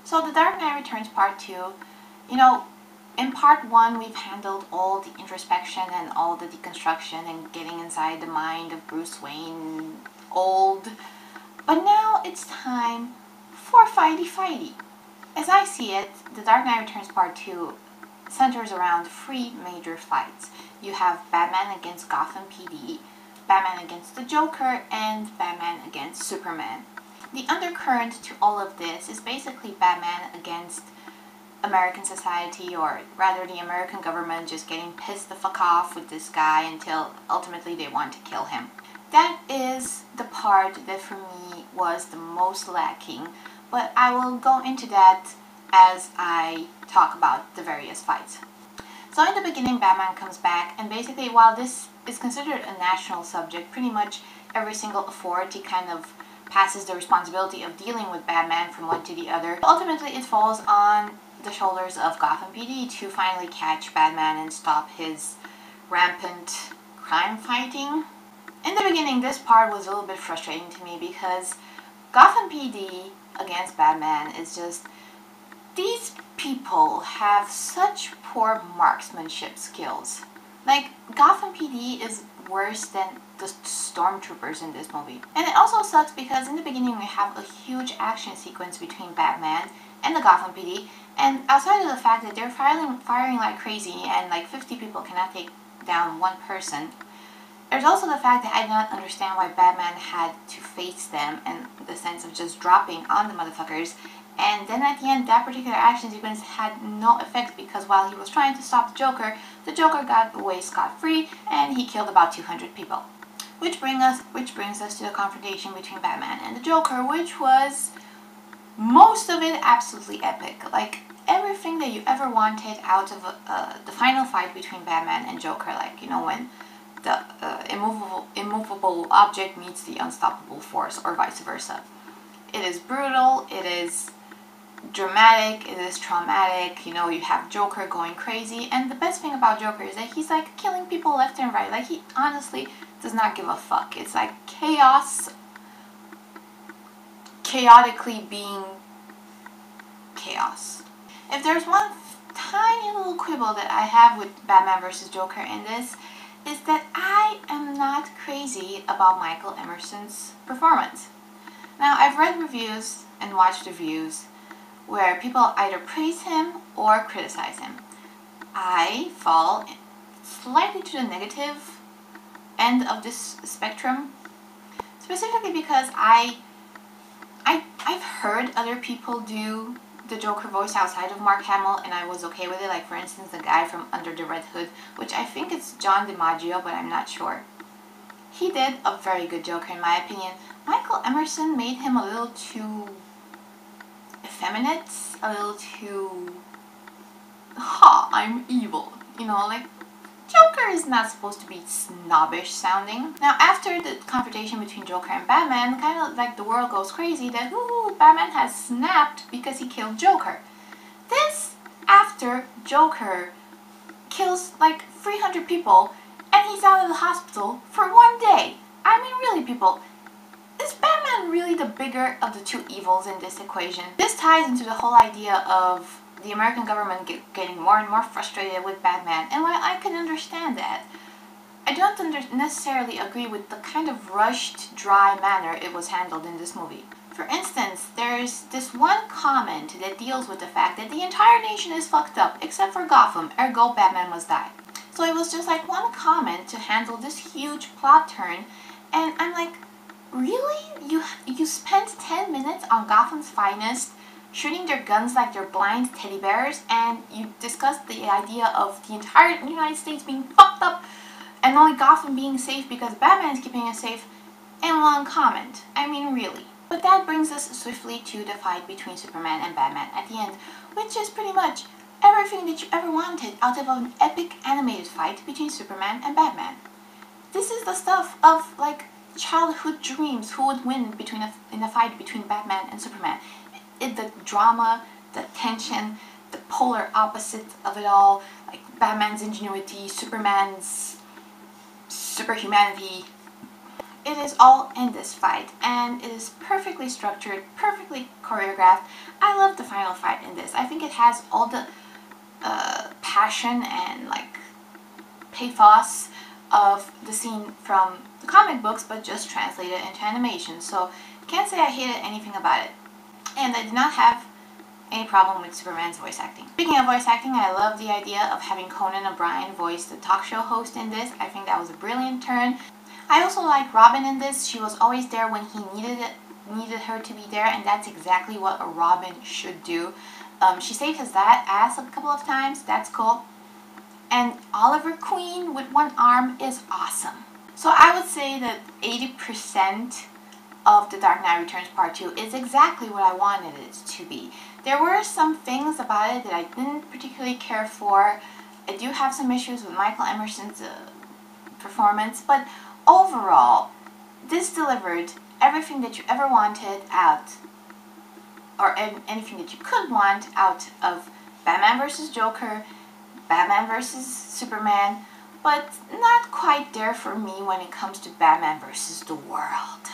So The Dark Knight Returns Part 2, in Part 1 we've handled all the introspection and all the deconstruction and getting inside the mind of Bruce Wayne old, but now it's time for fighty. As I see it, The Dark Knight Returns Part 2 centers around three major fights. You have Batman against Gotham PD, Batman against the Joker, and Batman against Superman. The undercurrent to all of this is basically Batman against American society, or rather the American government, just getting pissed the fuck off with this guy until ultimately they want to kill him. That is the part that for me was the most lacking, but I will go into that as I talk about the various fights. So in the beginning, Batman comes back, and basically while this is considered a national subject, pretty much every single authority kind of passes the responsibility of dealing with Batman from one to the other. Ultimately, it falls on the shoulders of Gotham PD to finally catch Batman and stop his rampant crime fighting. In the beginning, this part was a little bit frustrating to me because Gotham PD against Batman is just, these people have such poor marksmanship skills. Like, Gotham PD is worse than the stormtroopers in this movie. And it also sucks because in the beginning we have a huge action sequence between Batman and the Gotham PD, and outside of the fact that they're firing like crazy and like 50 people cannot take down one person, there's also the fact that I do not understand why Batman had to face them in the sense of just dropping on the motherfuckers. And then at the end, that particular action sequence had no effect because while he was trying to stop the Joker got away scot-free and he killed about 200 people. Which brings us to the confrontation between Batman and the Joker, which was, most of it, absolutely epic. Like, everything that you ever wanted out of the final fight between Batman and Joker, like, when the immovable object meets the unstoppable force, or vice versa. It is brutal, it is dramatic, it is traumatic, you have Joker going crazy, and the best thing about Joker is that he's like killing people left and right. Like, he honestly does not give a fuck. It's like chaos chaotically being chaos. If there's one tiny little quibble that I have with Batman vs. Joker in this, is that I am not crazy about Michael Emerson's performance. Now, I've read reviews and watched reviews where people either praise him or criticize him. I fall slightly to the negative end of this spectrum, specifically because I've heard other people do the Joker voice outside of Mark Hamill, and I was okay with it. Like, for instance, the guy from Under the Red Hood, which I think it's John DiMaggio, but I'm not sure. He did a very good Joker, in my opinion. Michael Emerson made him a little too effeminate, a little too, I'm evil. Like, Joker is not supposed to be snobbish sounding. Now, after the confrontation between Joker and Batman, kind of like the world goes crazy that, ooh, Batman has snapped because he killed Joker. This after Joker kills like 300 people and he's out of the hospital for one day. I mean, really, people, is Batman really the bigger of the two evils in this equation? This ties into the whole idea of the American government getting more and more frustrated with Batman, and while I can understand that, I don't necessarily agree with the kind of rushed, dry manner it was handled in this movie. For instance, there's this one comment that deals with the fact that the entire nation is fucked up except for Gotham, ergo Batman must die. So it was just like one comment to handle this huge plot turn, and I'm like, really? You spent 10 minutes on Gotham's finest shooting their guns like they're blind teddy bears, and you discussed the idea of the entire United States being fucked up and only Gotham being safe because Batman is keeping it safe in one comment. I mean, really. But that brings us swiftly to the fight between Superman and Batman at the end, which is pretty much everything that you ever wanted out of an epic animated fight between Superman and Batman. This is the stuff of, like, childhood dreams who would win in a fight between Batman and Superman. The drama, the tension, the polar opposite of it all, like Batman's ingenuity, Superman's superhumanity. it is all in this fight, and it is perfectly structured, perfectly choreographed. I love the final fight in this. I think it has all the passion and like pathos of the scene from the comic books, but just translated into animation. So can't say I hated anything about it. And I did not have any problem with Superman's voice acting. Speaking of voice acting, I love the idea of having Conan O'Brien voice the talk show host in this. I think that was a brilliant turn. I also like Robin in this. She was always there when he needed her to be there, and that's exactly what a Robin should do. She saved his dad ass a couple of times. That's cool. And Oliver Queen with one arm is awesome. So I would say that 80% of The Dark Knight Returns Part 2 is exactly what I wanted it to be. There were some things about it that I didn't particularly care for. I do have some issues with Michael Emerson's performance, but overall, this delivered everything that you ever wanted out, or anything that you could want out of Batman vs. Joker, Batman vs. Superman, but not quite there for me when it comes to Batman vs. the World.